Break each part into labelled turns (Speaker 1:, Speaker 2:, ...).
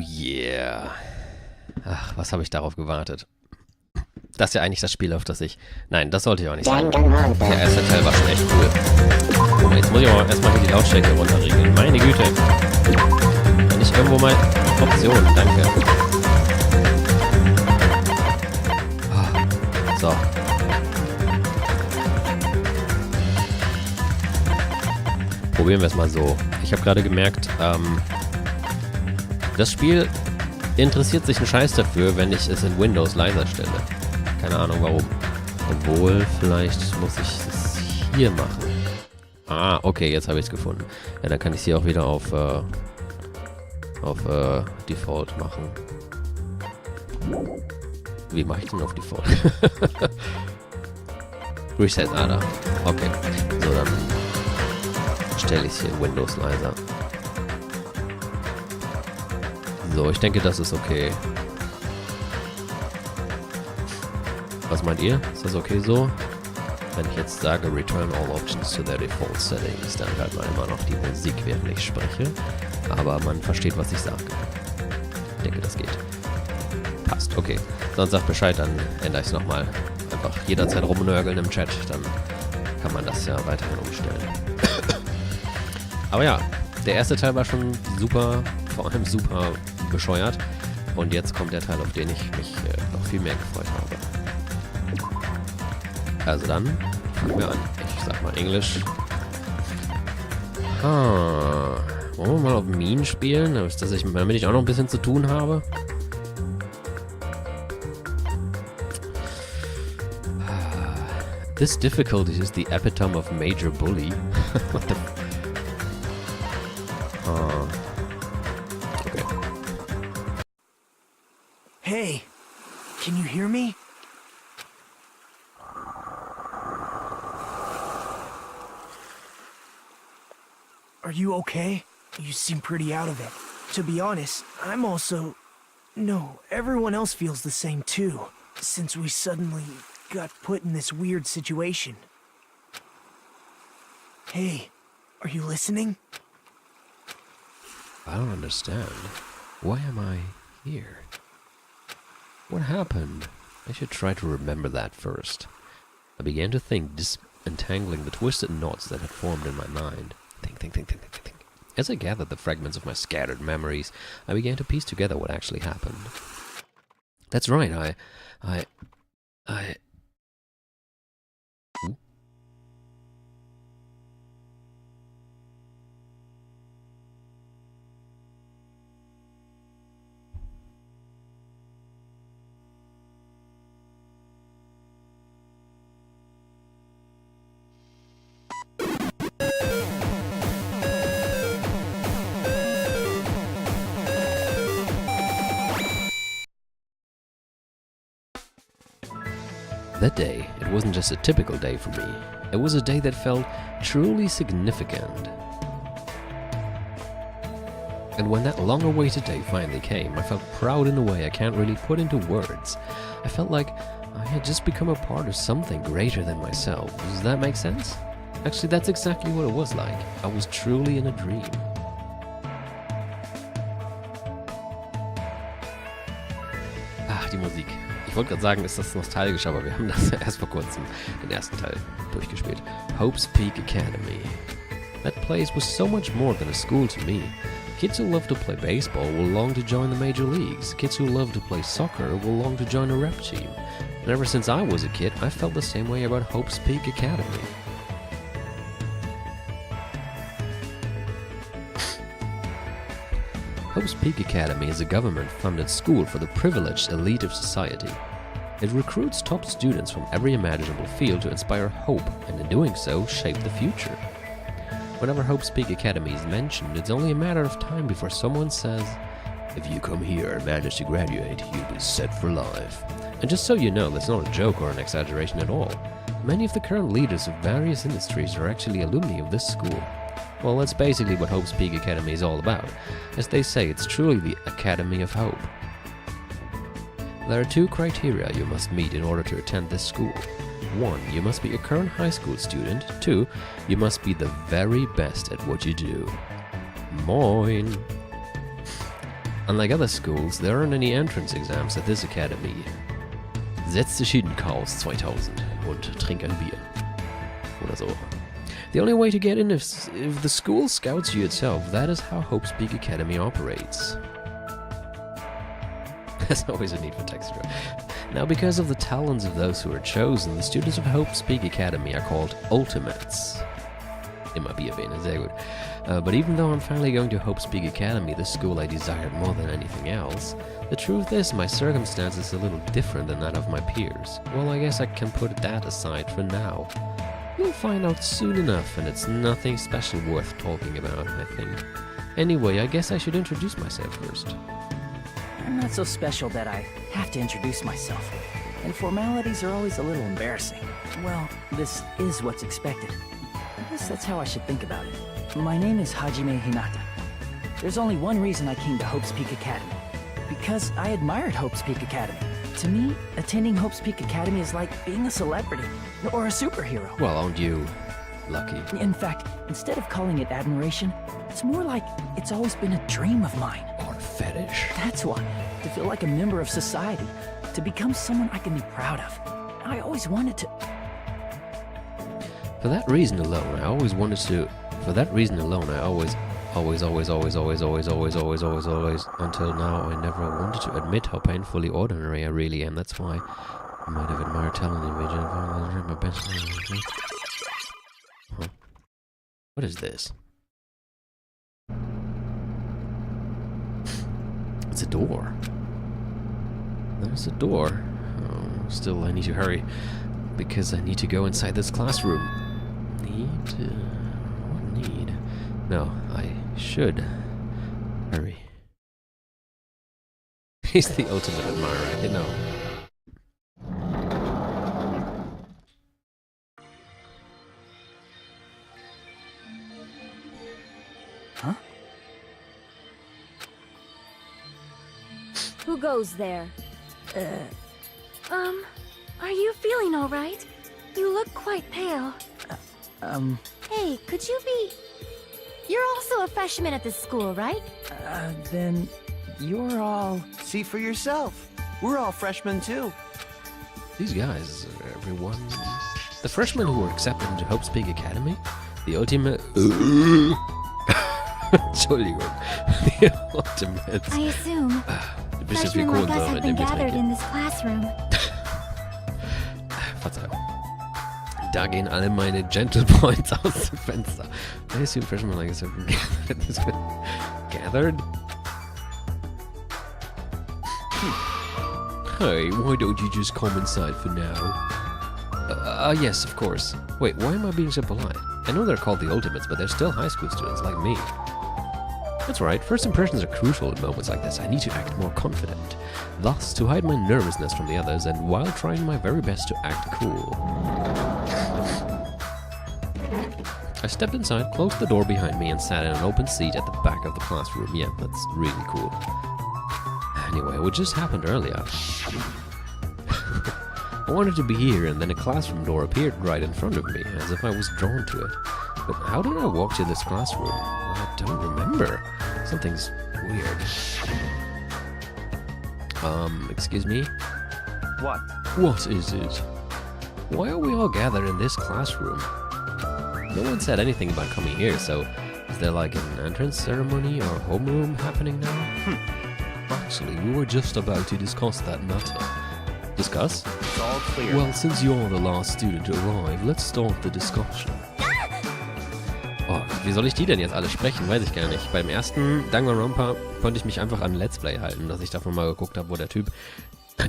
Speaker 1: yeah. Ach, was habe ich darauf gewartet? Das ist ja eigentlich das Spiel, auf das ich... Nein, das sollte ich auch nicht sagen.
Speaker 2: Danganronpa.
Speaker 1: Der erste Teil war schon echt cool. Oh, jetzt muss ich aber erstmal hier die Lautstärke runterregeln. Meine Güte. Wenn ich irgendwo mal... Option, danke. So. Probieren wir es mal so. Ich habe gerade gemerkt, das Spiel interessiert sich einen Scheiß dafür, wenn ich es in Windows leiser stelle. Keine Ahnung warum. Obwohl, vielleicht muss ich es hier machen. Ah, okay, jetzt habe ich es gefunden. Ja, dann kann ich es hier auch wieder auf Default machen. Wie mache ich denn auf Default? Reset, da. Okay. So, dann stelle ich es hier in Windows leiser. So, ich denke, das ist okay. Was meint ihr? Ist das okay so? Wenn ich jetzt sage, return all options to their default settings, dann hört man immer noch die Musik, während ich spreche. Aber man versteht, was ich sage. Ich denke, das geht. Passt, okay. Sonst sagt Bescheid, dann ändere ich es nochmal. Einfach jederzeit rumnörgeln im Chat, dann kann man das ja weiterhin umstellen. Aber ja, der erste Teil war schon super, vor allem super bescheuert. Und jetzt kommt der Teil, auf den ich mich noch viel mehr gefreut habe. Also dann, fangen wir an. Ich sag mal Englisch. Wollen wir mal auf Mean spielen, damit ich auch noch ein bisschen zu tun habe? This difficulty is the epitome of major bully. What the... Okay.
Speaker 3: Hey, can you hear me? Are you okay? You seem pretty out of it. To be honest, I'm also... No, everyone else feels the same too, since we suddenly got put in this weird situation. Hey, are you listening?
Speaker 1: I don't understand. Why am I here? What happened? I should try to remember that first. I began to think, disentangling the twisted knots that had formed in my mind. Think. As I gathered the fragments of my scattered memories, I began to piece together what actually happened. That's right, I... Ooh. That day, it wasn't just a typical day for me. It was a day that felt truly significant. And when that long-awaited day finally came, I felt proud in a way I can't really put into words. I felt like I had just become a part of something greater than myself. Does that make sense? Actually, that's exactly what it was like. I was truly in a dream. Die Musik. Ich wollte gerade sagen, ist das nostalgisch, aber wir haben das erst vor kurzem, den ersten Teil, durchgespielt. Hope's Peak Academy. That place was so much more than a school to me. Kids who love to play baseball will long to join the major leagues. Kids who love to play soccer will long to join a rep team. And ever since I was a kid, I felt the same way about Hope's Peak Academy. Hope's Peak Academy is a government-funded school for the privileged elite of society. It recruits top students from every imaginable field to inspire hope, and in doing so, shape the future. Whenever Hope's Peak Academy is mentioned, it's only a matter of time before someone says, "If you come here and manage to graduate, you'll be set for life." And just so you know, that's not a joke or an exaggeration at all. Many of the current leaders of various industries are actually alumni of this school. Well, that's basically what Hope's Peak Academy is all about. As they say, it's truly the Academy of Hope. There are 2 criteria you must meet in order to attend this school. 1, you must be a current high school student. 2, you must be the very best at what you do. Moin! Unlike other schools, there aren't any entrance exams at this academy. Setz dich hin, Chaos 2000 und trink ein Bier. Oder so. The only way to get in is if the school scouts you itself. That is how Hope's Peak Academy operates. There's always a need for texture. Now, because of the talents of those who are chosen, the students of Hope's Peak Academy are called Ultimates. Immer Bier erwähnen, sehr gut. But even though I'm finally going to Hope's Peak Academy, the school I desired more than anything else, the truth is my circumstance is a little different than that of my peers. Well, I guess I can put that aside for now. You'll find out soon enough, and it's nothing special worth talking about, I think. Anyway, I guess I should introduce myself first.
Speaker 2: I'm not so special that I have to introduce myself, and formalities are always a little embarrassing. Well, this is what's expected. I guess that's how I should think about it. My name is Hajime Hinata. There's only one reason I came to Hope's Peak Academy. Because I admired Hope's Peak Academy. To me, attending Hope's Peak Academy is like being a celebrity, or a superhero.
Speaker 1: Well, aren't you lucky?
Speaker 2: In fact, instead of calling it admiration, it's more like it's always been a dream of mine.
Speaker 1: Or a fetish?
Speaker 2: That's why, to feel like a member of society, to become someone I can be proud of. I always wanted to...
Speaker 1: For that reason alone, I always wanted to... For that reason alone, I always, until now, I never wanted to admit how painfully ordinary I really am. That's why I might have admired talent in my best. Huh? What is this? It's a door. There's a door. Oh, still, I need to hurry because I need to go inside this classroom. No, I should hurry. He's the ultimate admirer, you know.
Speaker 2: Huh?
Speaker 4: Who goes there? Are you feeling all right? You look quite pale. Hey, could you be... You're also a freshman at this school, right?
Speaker 2: Then you're all...
Speaker 3: See for yourself. We're all freshmen too.
Speaker 1: These guys, everyone... The freshmen who were accepted into Hope's Peak Academy? The ultimate... Entschuldigung. The ultimates.
Speaker 4: I assume freshmen like us have been gathered in this classroom.
Speaker 1: Verzeihung. Da gehen alle meine Gentle Points aus dem Fenster. I assume freshmen like us have been gathered. Hey, why don't you just come inside for now? Yes, of course. Wait, why am I being so polite? I know they're called the Ultimates, but they're still high school students like me. That's right, first impressions are crucial in moments like this. I need to act more confident. Thus, to hide my nervousness from the others, and while trying my very best to act cool. I stepped inside, closed the door behind me, and sat in an open seat at the back of the classroom. Yeah, that's really cool. Anyway, what just happened earlier? I wanted to be here, and then a classroom door appeared right in front of me, as if I was drawn to it. But how did I walk to this classroom? I don't remember. Something's weird. Excuse me?
Speaker 3: What?
Speaker 1: What is it? Why are we all gathered in this classroom? No one said anything about coming here, so is there like an entrance ceremony or homeroom happening now? Actually, we were just about to discuss that matter. Discuss?
Speaker 3: It's all clear.
Speaker 1: Well, since you're the last student to arrive, let's start the discussion. Oh, wie soll ich die denn jetzt alle sprechen? Weiß ich gar nicht. Beim ersten Danganronpa konnte ich mich einfach an Let's Play halten, dass ich davon mal geguckt habe, wo der Typ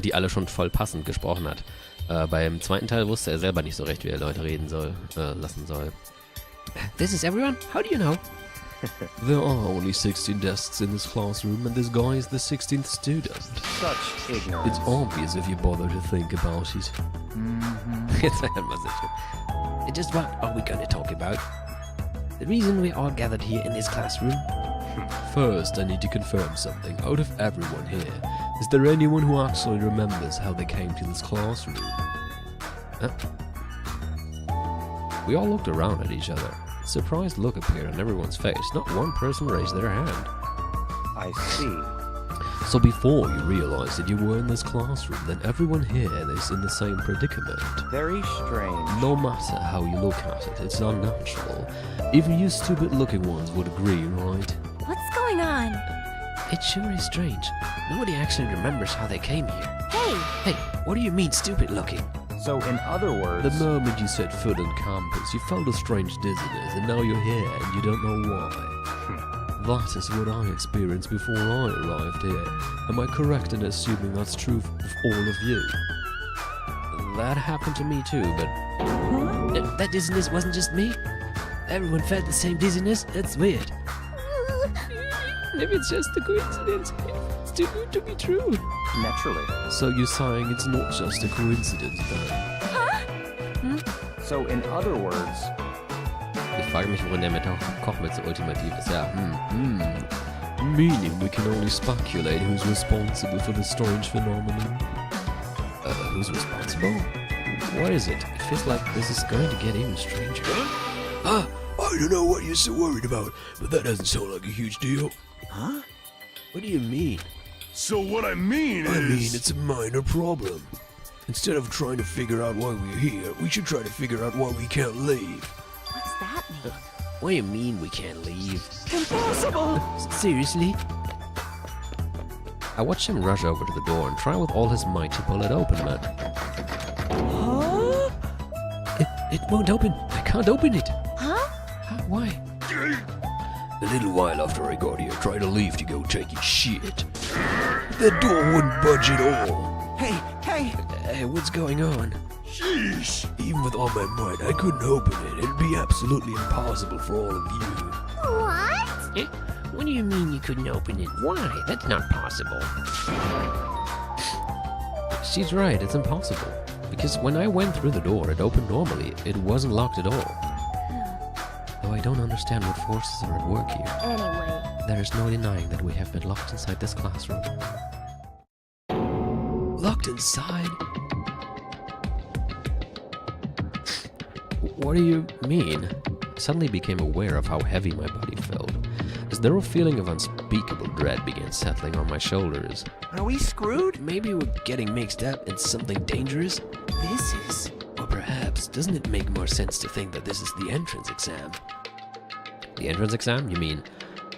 Speaker 1: die alle schon voll passend gesprochen hat. Beim zweiten Teil wusste er selber nicht so recht, wie er Leute reden soll, lassen soll. This is everyone? How do you know? There are only 16 desks in this classroom, and this guy is the 16th student.
Speaker 3: Such ignorance.
Speaker 1: It's obvious if you bother to think about it. Jetzt einmal sicher. Just what are we gonna talk about? The reason we're all gathered here in this classroom? First, I need to confirm something. Out of everyone here, is there anyone who actually remembers how they came to this classroom? Huh? We all looked around at each other. A surprised look appeared on everyone's face. Not one person raised their hand.
Speaker 3: I see.
Speaker 1: So before you realized that you were in this classroom, then everyone here is in the same predicament.
Speaker 5: Very strange.
Speaker 1: No matter how you look at it, it's unnatural. Even you stupid-looking ones would agree, right?
Speaker 4: What's going on?
Speaker 1: It sure is strange. Nobody actually remembers how they came here.
Speaker 4: Hey!
Speaker 1: Hey, what do you mean stupid-looking?
Speaker 5: So, in other words...
Speaker 1: The moment you set foot on campus, you felt a strange dizziness, and now you're here and you don't know why. That is what I experienced before I arrived here. Am I correct in assuming that's true of all of you? That happened to me too, but... That dizziness wasn't just me? Everyone felt the same dizziness? That's weird. Maybe it's just a coincidence. It's too good to be true.
Speaker 5: Naturally.
Speaker 1: So you're saying it's not just a coincidence then?
Speaker 5: So, in other words...
Speaker 1: Ich frage mich, worin der Kochwitz so ultimativ ist. Ja, Meaning we can only speculate who's responsible for the strange phenomenon. Who's responsible? What is it? It feels like this is going to get even stranger. I don't know what you're so worried about, but that doesn't sound like a huge deal.
Speaker 3: Huh?
Speaker 1: What do you mean?
Speaker 6: So what I mean is...
Speaker 1: it's a minor problem. Instead of trying to figure out why we're here, we should try to figure out why we can't leave.
Speaker 4: What's that mean?
Speaker 1: What do you mean we can't leave?
Speaker 3: Impossible!
Speaker 1: Seriously? I watched him rush over to the door and try with all his might to pull it open, man.
Speaker 3: Huh?
Speaker 1: It won't open. I can't open it.
Speaker 4: Huh?
Speaker 1: Why? A little while after I got here, tried to leave to go take a shit. The door wouldn't budge at all.
Speaker 3: Hey!
Speaker 1: Hey, what's going on?
Speaker 6: Sheesh!
Speaker 1: Even with all my might, I couldn't open it. It'd be absolutely impossible for all of you.
Speaker 4: What?
Speaker 1: What do you mean you couldn't open it? Why? That's not possible. She's right, it's impossible. Because when I went through the door, it opened normally. It wasn't locked at all. Though I don't understand what forces are at work here.
Speaker 4: Anyway.
Speaker 1: There is no denying that we have been locked inside this classroom. Locked inside? What do you mean? I suddenly became aware of how heavy my body felt, as though a feeling of unspeakable dread began settling on my shoulders.
Speaker 3: Are we screwed?
Speaker 1: Maybe we're getting mixed up in something dangerous?
Speaker 3: This is...
Speaker 1: Or perhaps, doesn't it make more sense to think that this is the entrance exam? The entrance exam? You mean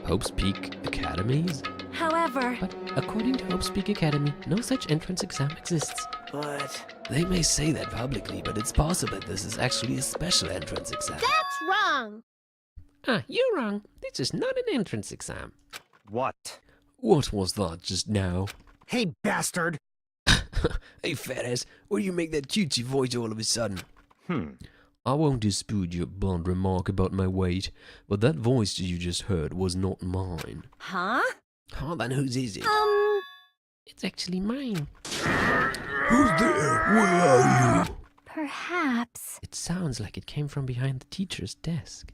Speaker 1: Hope's Peak Academies?
Speaker 4: However...
Speaker 1: But according to Hope's Peak Academy, no such entrance exam exists.
Speaker 3: But...
Speaker 1: They may say that publicly, but it's possible that this is actually a special entrance exam.
Speaker 7: That's wrong.
Speaker 1: You're wrong. This is not an entrance exam.
Speaker 5: What?
Speaker 1: What was that just now?
Speaker 3: Hey, bastard!
Speaker 1: Hey, fat ass, why do you make that cutesy voice all of a sudden? I won't dispute your blunt remark about my weight, but that voice you just heard was not mine.
Speaker 4: Huh?
Speaker 1: Then whose is it? It's actually mine.
Speaker 6: Who's there? Where are you?
Speaker 4: Perhaps.
Speaker 1: It sounds like it came from behind the teacher's desk.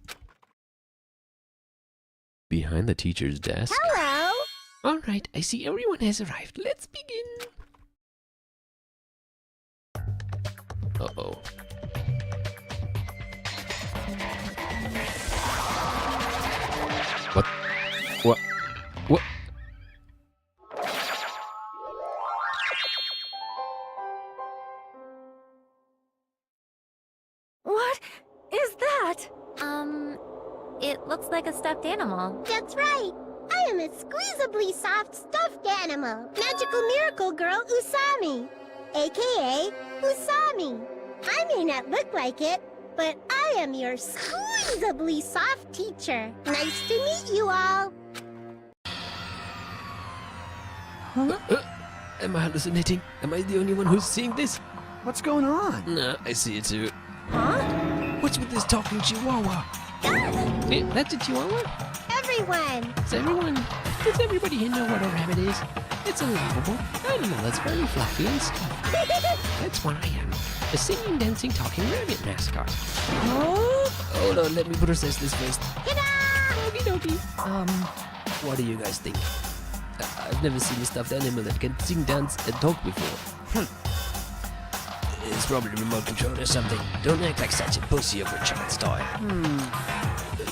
Speaker 1: Behind the teacher's desk?
Speaker 7: Hello.
Speaker 1: All right, I see everyone has arrived. Let's begin. Uh-oh. What? What?
Speaker 4: What is that? It looks like a stuffed animal.
Speaker 7: That's right. I am a squeezably soft stuffed animal. Magical miracle girl Usami. AKA Usami. I may not look like it, but I am your squeezably soft teacher. Nice to meet you all.
Speaker 1: Am I hallucinating? Am I the only one who's seeing this?
Speaker 3: What's going on?
Speaker 1: Nah, I see it too.
Speaker 4: Huh?
Speaker 1: What's with this talking chihuahua? That's a chihuahua?
Speaker 7: Everyone.
Speaker 1: Does everybody here know what a rabbit is? It's a lovable animal that's very fluffy and stuffy. That's why I am a singing, dancing, talking rabbit mascot. Hold on, let me process this first.
Speaker 7: Ta-da!
Speaker 1: Okie dokie. What do you guys think? I've never seen a stuffed animal that can sing, dance, and talk before. It's probably remote controlled or something. Don't act like such a pussy over a child's toy.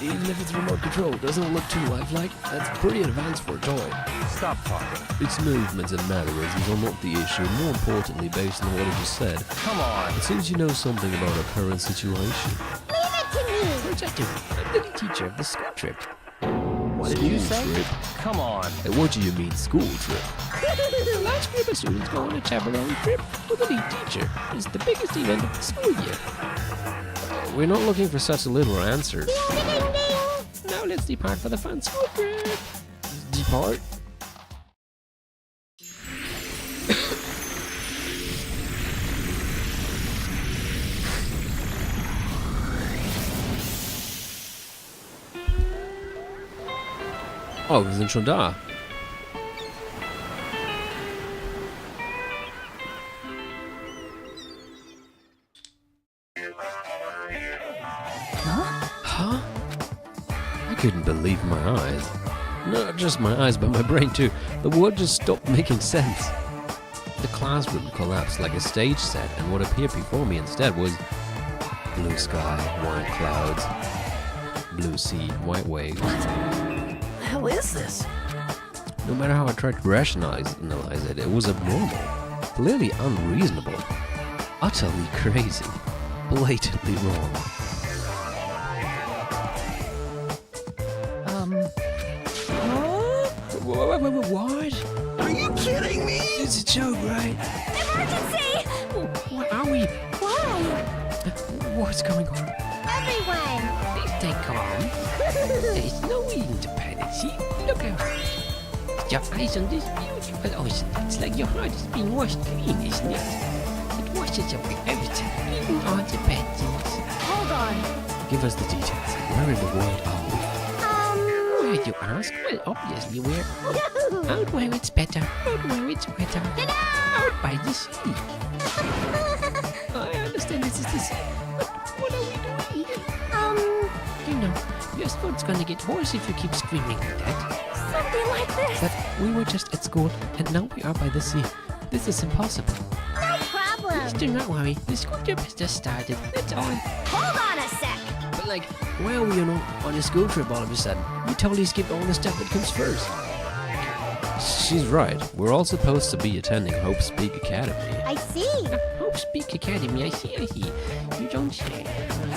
Speaker 1: even if it's remote control, doesn't it look too lifelike? That's pretty advanced for a toy.
Speaker 5: Stop talking.
Speaker 1: Its movements and mannerisms are not the issue, more importantly, based on what I just said.
Speaker 5: Come on.
Speaker 1: It seems you know something about our current situation.
Speaker 7: Leave it to me.
Speaker 1: Protective, I'm the teacher of the school trip.
Speaker 5: What did you say?
Speaker 1: Trip?
Speaker 5: Come on.
Speaker 1: What do you mean, school trip? A large group of students go on a chaperone trip with a lead teacher. It's the biggest event of the school year. We're not looking for such a little answer.
Speaker 7: Ding, ding, ding, ding.
Speaker 1: Now let's depart for the fun school trip. Depart? Oh, wir sind schon da. Huh? I couldn't believe my eyes. Not just my eyes, but my brain too. The word just stopped making sense. The classroom collapsed like a stage set, and what appeared before me instead was blue sky, white clouds, blue sea, white waves.
Speaker 2: The hell is this?
Speaker 1: No matter how I tried to rationalize it, it was abnormal, clearly unreasonable, utterly crazy, blatantly wrong. What?
Speaker 6: Are you kidding me?
Speaker 1: It's a joke, right?
Speaker 4: Emergency!
Speaker 1: What are we?
Speaker 4: Why?
Speaker 1: What's going on?
Speaker 7: Everyone.
Speaker 1: Please stay calm. There's no reason to panic. See? Look out. Your eyes on this beautiful ocean. It's like your heart is being washed clean, isn't it? It washes away everything, even all the bad things.
Speaker 4: Hold on.
Speaker 1: Give us the details. Where in the world are we? Where you ask? Well, obviously we're out where it's better, out where it's wetter, out by the sea. I understand this is the sea, but what are we doing here? You know, your throat's gonna get hoarse if you keep screaming like that.
Speaker 4: Something like this.
Speaker 1: But we were just at school, and now we are by the sea. This is impossible.
Speaker 7: No problem.
Speaker 1: Please do not worry. The school trip has just started. That's all.
Speaker 4: Hold on a sec.
Speaker 1: But like, why are we on a school trip all of a sudden? We totally skipped all the stuff that comes first. She's right. We're all supposed to be attending Hope Speak Academy.
Speaker 7: I see.
Speaker 1: Hope Speak Academy, I see. You don't say.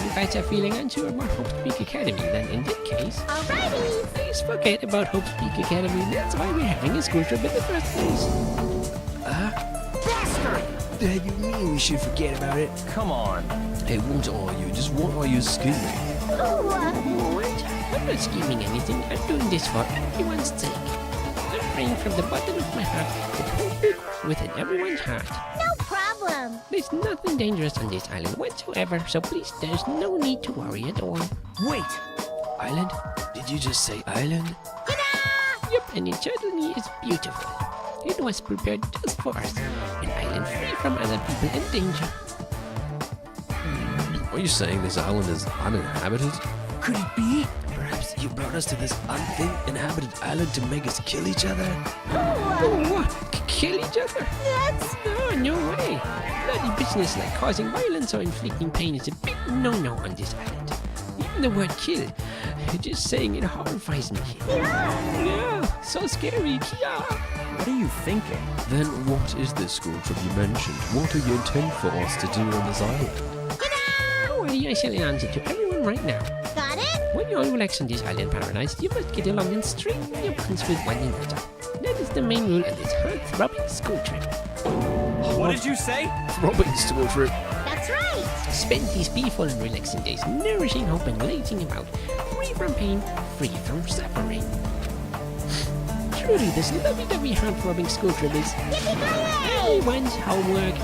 Speaker 1: You guys are feeling unsure about Hope Speak Academy, then in that case,
Speaker 7: Alrighty.
Speaker 1: please forget about Hope Speak Academy. That's why we're having a school trip in the first place.
Speaker 3: Bastard! You mean we should forget about it?
Speaker 5: Come on.
Speaker 1: Hey, what are you? Just what are you scheming?
Speaker 7: Ooh,
Speaker 1: What? I'm not scheming anything. I'm doing this for everyone's sake. I'm praying from the bottom of my heart that hope will grow within everyone's heart.
Speaker 7: no problem.
Speaker 1: There's nothing dangerous on this island whatsoever, so please, there's no need to worry at all.
Speaker 3: Wait!
Speaker 1: Island? Did you just say island? Yep, and it certainly is beautiful. It was prepared just for us. An island free from other people and danger. Are you saying this island is uninhabited?
Speaker 3: Could it be?
Speaker 1: Perhaps you brought us to this uninhabited island to make us kill each other? What? Kill each other?
Speaker 7: That's...
Speaker 1: No way. Bloody business like causing violence or inflicting pain is a big no-no on this island. Even the word kill, just saying it horrifies me. Yeah, so scary. Yeah.
Speaker 5: What are you thinking?
Speaker 1: Then what is this school trip you mentioned? What do you intend for us to do on this island? Well, I shall answer to everyone right now.
Speaker 7: Got it?
Speaker 1: When you all relax on this island paradise, you must get along and straighten your bonds with one another. That is the main rule of this heart-throbbing school trip.
Speaker 5: What did you say?
Speaker 1: Throbbing school trip.
Speaker 7: That's right.
Speaker 1: Spend these peaceful and relaxing days nourishing hope and lazing about, free from pain, free from suffering. Truly, this lovey-dovey heart-throbbing school trip is
Speaker 7: Yippee-ki-yay!
Speaker 1: everyone's homework.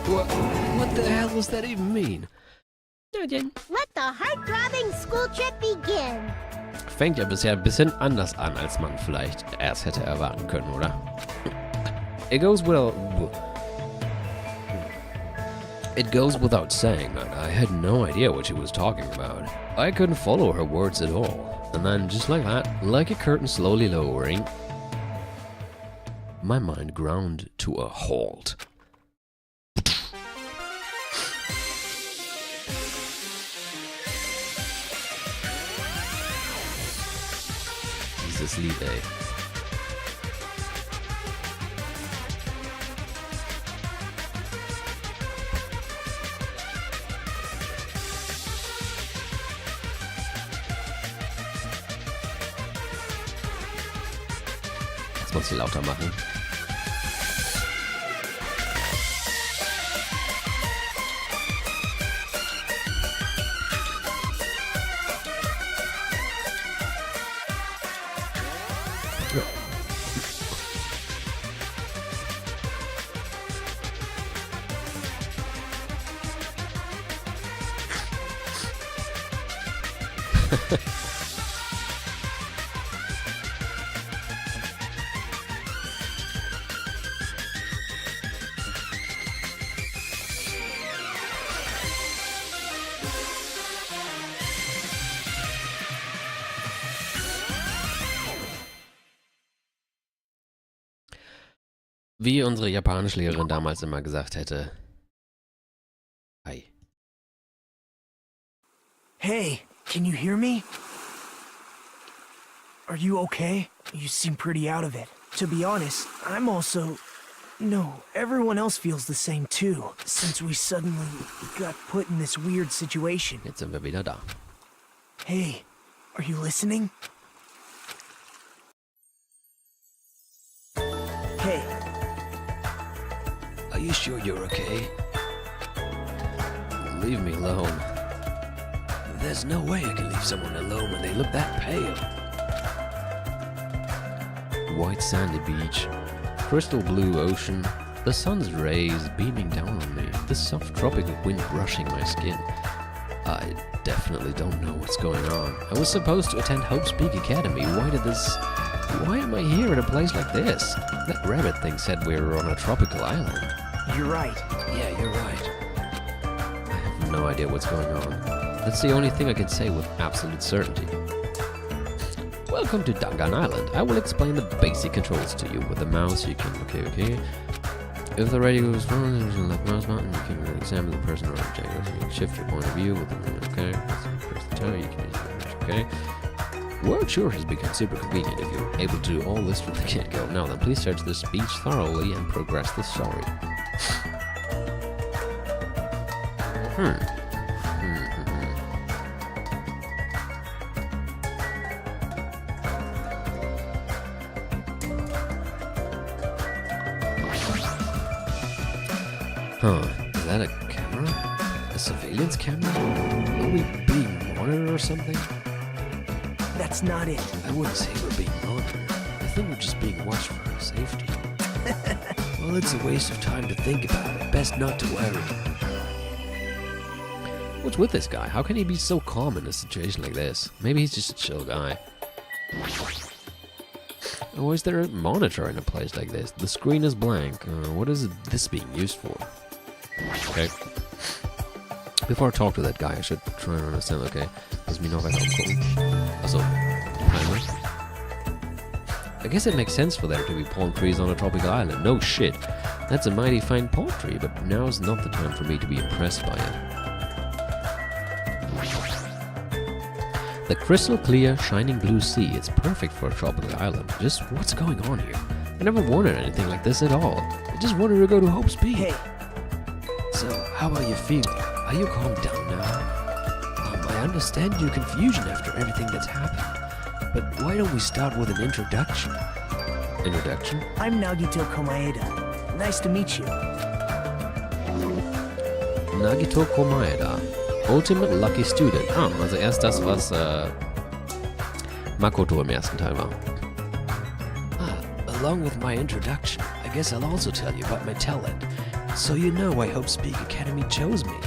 Speaker 1: What the hell does that even mean? Nothing.
Speaker 7: Let the heart-throbbing school trip begin.
Speaker 1: Fängt ja bisher ein bisschen anders an, als man vielleicht erst hätte erwarten können, oder? It goes without saying that I had no idea what she was talking about. I couldn't follow her words at all. And then, just like that, like a curtain slowly lowering, my mind ground to a halt. dieses Lied, ey. Das muss ich lauter machen. Wie unsere Japanischlehrerin damals immer gesagt hätte. Hi.
Speaker 3: Hey, can you hear me? Are you okay? You seem pretty out of it. To be honest, I'm also... No, everyone else feels the same too, since we suddenly got put in this weird situation.
Speaker 1: Jetzt sind wir wieder da.
Speaker 3: Hey, are you listening? Hey.
Speaker 1: Are you sure you're okay? Leave me alone. There's no way I can leave someone alone when they look that pale. White sandy beach, crystal blue ocean, the sun's rays beaming down on me, the soft tropical wind brushing my skin. I definitely don't know what's going on. I was supposed to attend Hope's Peak Academy. Why am I here at a place like this? That rabbit thing said we were on a tropical island.
Speaker 3: You're right.
Speaker 1: Yeah, you're right. I have no idea what's going on. That's the only thing I can say with absolute certainty. Welcome to Dangan Island. I will explain the basic controls to you. With the mouse, you can... Okay. If the radio goes wrong, there's a left mouse button. You can examine the person or object. You can shift your point of view with the... Okay. Press the tower, you can use the... Okay. World sure has become super convenient if you're able to do all this from the get-go. Now then, please search the speech thoroughly and progress the story. Is that a camera? A surveillance camera? Are we being monitored or something?
Speaker 3: That's not it.
Speaker 1: I wouldn't say we're being monitored. I think we're just being watched for our safety. Well, it's a waste of time to think about it. Best not to worry. What's with this guy? How can he be so calm in a situation like this? Maybe he's just a chill guy. Oh, is there a monitor in a place like this? The screen is blank. What is this being used for? Okay. Before I talk to that guy, I should try and understand, okay? Lass mich noch weiter umgucken. Also, Timer. I guess it makes sense for there to be palm trees on a tropical island. No shit. That's a mighty fine palm tree, but now's not the time for me to be impressed by it. The crystal clear, shining blue sea is perfect for a tropical island. Just what's going on here? I never wanted anything like this at all. I just wanted to go to Hope's Peak.
Speaker 3: Hey.
Speaker 1: So, how are you feeling? Are you calmed down now? I understand your confusion after everything that's happened. But why don't we start with an introduction? Introduction?
Speaker 3: I'm Nagito Komaeda. Nice to meet you.
Speaker 1: Nagito Komaeda. Ultimate Lucky Student. Ah, also erst das, was Makoto im ersten Teil war. Along with my introduction, I guess I'll also tell you about my talent. So you know why Hope's Peak Academy chose me.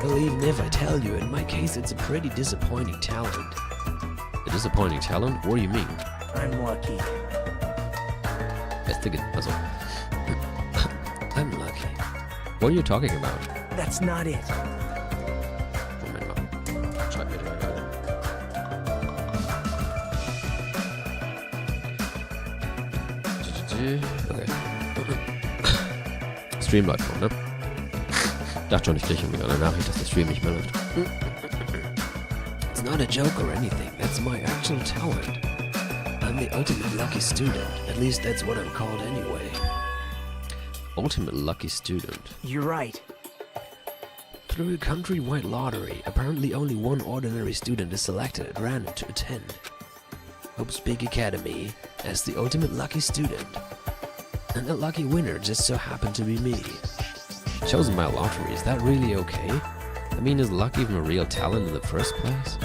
Speaker 1: Believe me if I tell you, in my case it's a pretty disappointing talent. A disappointing talent? What do you mean?
Speaker 3: I'm lucky.
Speaker 1: Also, I'm lucky. What are you talking about?
Speaker 3: That's not it.
Speaker 1: Moment mal. Schreib mir das gerade. Okay. Stream läuft noch, ne? Dachte schon, ich kriege wieder eine Nachricht, dass der Stream nicht mehr läuft. It's not a joke or anything, that's my actual talent. I'm the ultimate lucky student, at least that's what I'm called anyway. Ultimate lucky student.
Speaker 3: You're right.
Speaker 1: Through a countrywide lottery, apparently only one ordinary student is selected at random to attend Hope's Big Academy as the ultimate lucky student. And the lucky winner just so happened to be me. Chosen by lottery, is that really okay? I mean, is luck even a real talent in the first place?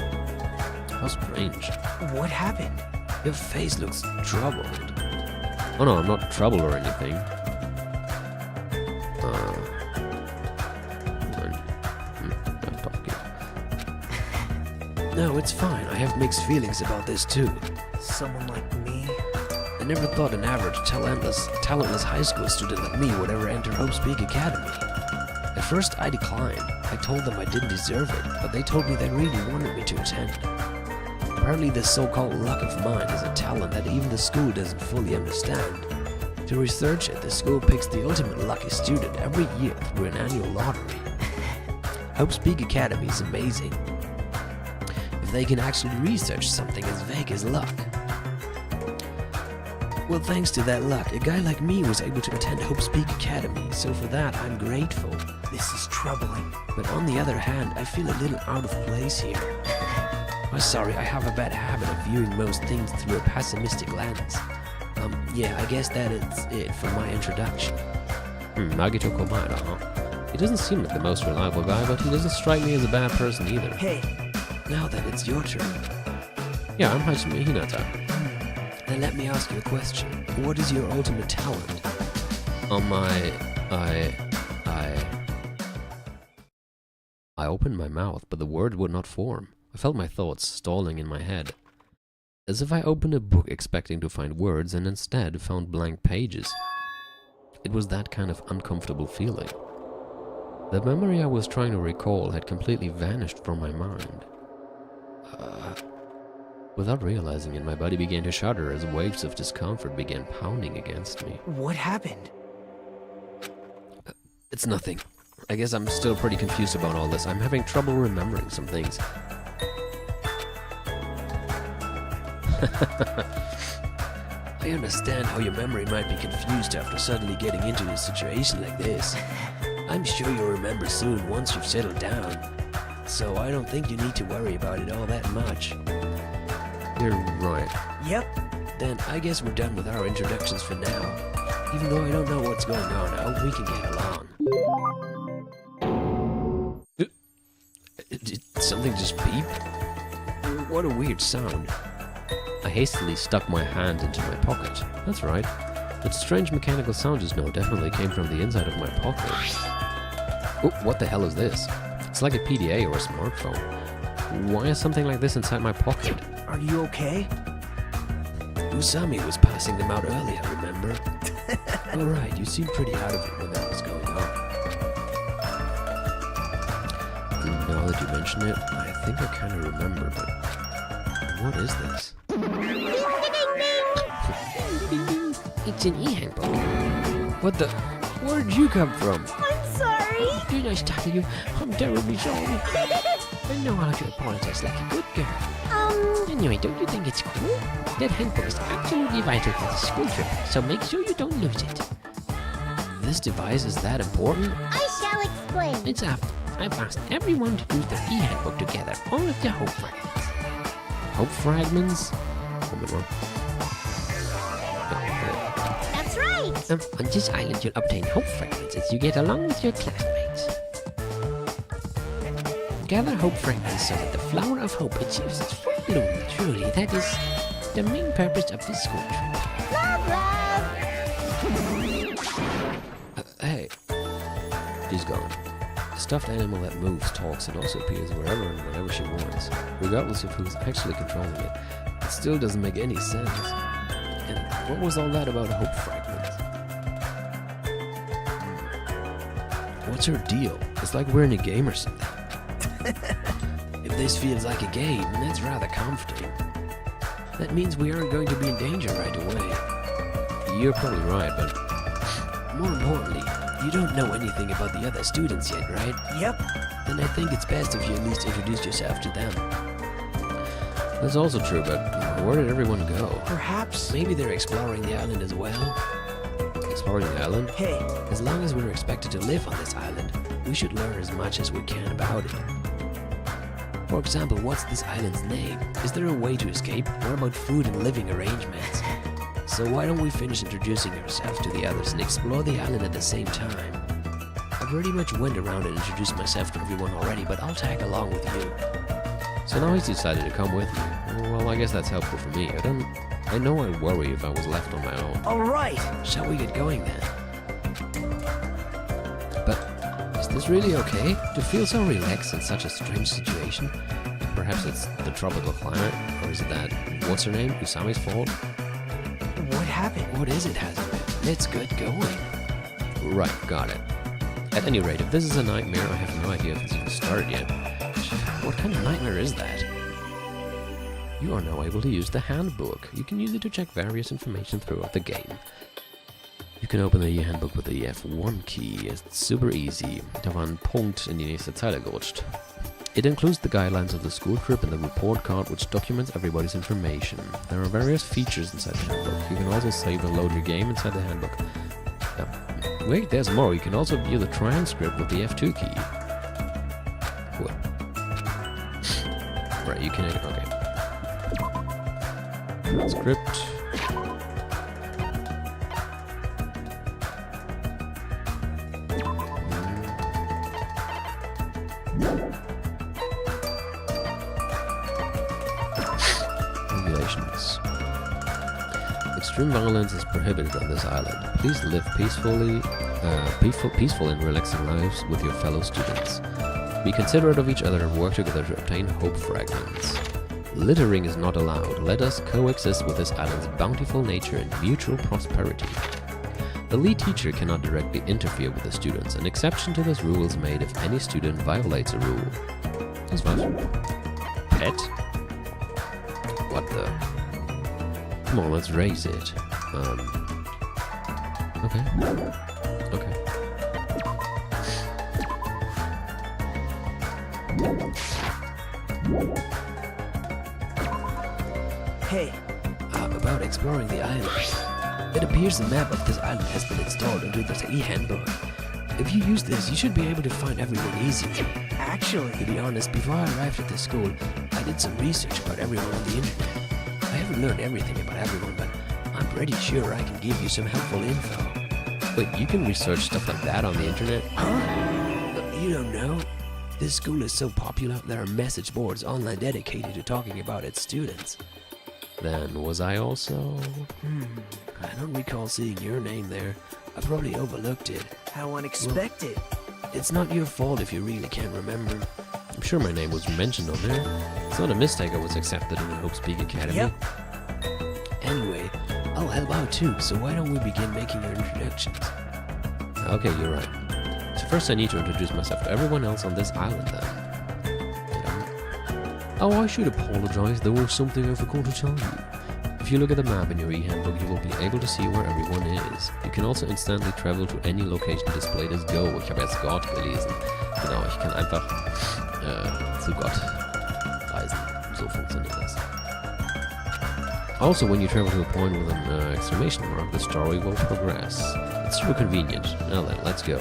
Speaker 1: How strange.
Speaker 3: What happened?
Speaker 1: Your face looks troubled. Oh no, I'm not troubled or anything. No, it's fine. I have mixed feelings about this too.
Speaker 3: Someone like me?
Speaker 1: I never thought an average, talentless high school student like me would ever enter Hope's Big Academy. At first, I declined. I told them I didn't deserve it, but they told me they really wanted me to attend. Apparently, this so-called luck of mine is a talent that even the school doesn't fully understand. To research it, the school picks the ultimate lucky student every year through an annual lottery. Hope's Big Academy is amazing. If they can actually research something as vague as luck. Well, thanks to that luck, a guy like me was able to attend Hope's Big Academy, so for that I'm grateful.
Speaker 3: This is troubling.
Speaker 1: But on the other hand, I feel a little out of place here. Oh, sorry, I have a bad habit of viewing most things through a pessimistic lens. Yeah, I guess that is it for my introduction. Nagito Komada, huh? He doesn't seem like the most reliable guy, but he doesn't strike me as a bad person either.
Speaker 3: Hey.
Speaker 1: Now then, it's your turn. Yeah, I'm Hajime Hinata. Then let me ask you a question. What is your ultimate talent? I opened my mouth, but the word would not form. I felt my thoughts stalling in my head. As if I opened a book expecting to find words and instead found blank pages. It was that kind of uncomfortable feeling. The memory I was trying to recall had completely vanished from my mind. Without realizing it, my body began to shudder as waves of discomfort began pounding against me.
Speaker 3: What happened?
Speaker 1: It's nothing. I guess I'm still pretty confused about all this. I'm having trouble remembering some things. I understand how your memory might be confused after suddenly getting into a situation like this. I'm sure you'll remember soon once you've settled down. So I don't think you need to worry about it all that much. You're right.
Speaker 3: Yep.
Speaker 1: Then I guess we're done with our introductions for now. Even though I don't know what's going on, I hope we can get along. Did something just beep? What a weird sound. I hastily stuck my hand into my pocket. That's right. That strange mechanical sound just now definitely came from the inside of my pocket. Oh, what the hell is this? It's like a PDA or a smartphone. Why is something like this inside my pocket?
Speaker 3: Are you okay?
Speaker 1: Usami was passing them out earlier, remember? Alright, you seemed pretty out of it when that was going on. Now that you mention it, I think I kind of remember, but what is this? It's an e-handbook. What the? Where'd you come from?
Speaker 7: I'm sorry.
Speaker 1: Did I startle you? I'm terribly sorry. I know how to apologize like a good girl. Anyway, don't you think it's cool? That handbook is absolutely vital for the school trip, so make sure you don't lose it. This device is that important?
Speaker 7: I shall explain.
Speaker 1: It's up. I've asked everyone to use their e-handbook together, all of the hope fragments. Hope fragments?
Speaker 7: That's right.
Speaker 1: On this island, you'll obtain hope fragments as you get along with your classmates. Gather hope fragments so that the flower of hope achieves its full bloom. Truly, that is the main purpose of this school trip.
Speaker 7: Love.
Speaker 1: Hey. She's gone. A stuffed animal that moves, talks, and also appears wherever and whenever she wants, regardless of who's actually controlling it. It still doesn't make any sense. And what was all that about hope fragments? What's her deal? It's like we're in a game or something. If this feels like a game, that's rather comforting. That means we aren't going to be in danger right away. You're probably right, but more importantly, you don't know anything about the other students yet, right?
Speaker 3: Yep.
Speaker 1: Then I think it's best if you at least introduce yourself to them. That's also true, but where did everyone go?
Speaker 3: Perhaps.
Speaker 1: Maybe they're exploring the island as well. Exploring the island?
Speaker 3: Hey,
Speaker 1: As long as we're expected to live on this island, we should learn as much as we can about it. For example, what's this island's name? Is there a way to escape? What about food and living arrangements? So why don't we finish introducing ourselves to the others and explore the island at the same time? I pretty much went around and introduced myself to everyone already, but I'll tag along with you. So now he's decided to come with me. Well, I guess that's helpful for me. I know I'd worry if I was left on my own.
Speaker 3: all right.
Speaker 1: Shall we get going then? But is this really okay? To feel so relaxed in such a strange situation? Perhaps it's the tropical climate, or is it that, what's her name, Usami's fault?
Speaker 3: What happened?
Speaker 1: What is it, Hazard? Let's get going. Right, got it. At any rate, if this is a nightmare, I have no idea if it's even started yet. What kind of nightmare is that? You are now able to use the handbook. You can use it to check various information throughout the game. You can open the handbook with the F1 key. It's super easy. Da war ein Punkt in die nächste Zeile gerutscht. It includes the guidelines of the school trip and the report card, which documents everybody's information. There are various features inside the handbook. You can also save and load your game inside the handbook. Wait, there's more. You can also view the transcript with the F2 key. What? Right, you can... okay. Transcript. Regulations. Extreme violence is prohibited on this island. Please live peaceful and relaxing lives with your fellow students. Be considerate of each other and work together to obtain hope fragments. Littering is not allowed. Let us coexist with this island's bountiful nature and mutual prosperity. The lead teacher cannot directly interfere with the students. An exception to this rule is made if any student violates a rule. Das war's. Pet? What the? Come on, let's raise it. Okay. Okay.
Speaker 3: Hey,
Speaker 1: About exploring the island. It appears the map of this island has been installed into the e-handbook. If you use this, you should be able to find everyone easily.
Speaker 3: actually,
Speaker 1: To be honest, before I arrived at this school, I did some research about everyone on the internet. I haven't learned everything about everyone, but I'm pretty sure I can give you some helpful info. Wait, you can research stuff like that on the internet? Huh? You don't know? This school is so popular, there are message boards online dedicated to talking about its students. Then, was I also... I don't recall seeing your name there. I probably overlooked it.
Speaker 3: how unexpected.
Speaker 1: It's not your fault if you really can't remember. I'm sure my name was mentioned on there. It's not a mistake I was accepted in the Hope Speak Academy.
Speaker 3: Yep.
Speaker 1: Anyway, I'll help out too, so why don't we begin making our introductions? Okay, you're right. So first I need to introduce myself to everyone else on this island then. Oh, I should apologize, there was something I forgot to tell you. If you look at the map in your e-handbook, you will be able to see where everyone is. You can also instantly travel to any location displayed as Go. Ich habe jetzt Gott gelesen. Genau, ich kann einfach zu Gott reisen. So funktioniert das. Also, when you travel to a point with an exclamation mark, the story will progress. It's super convenient. Now then, let's go.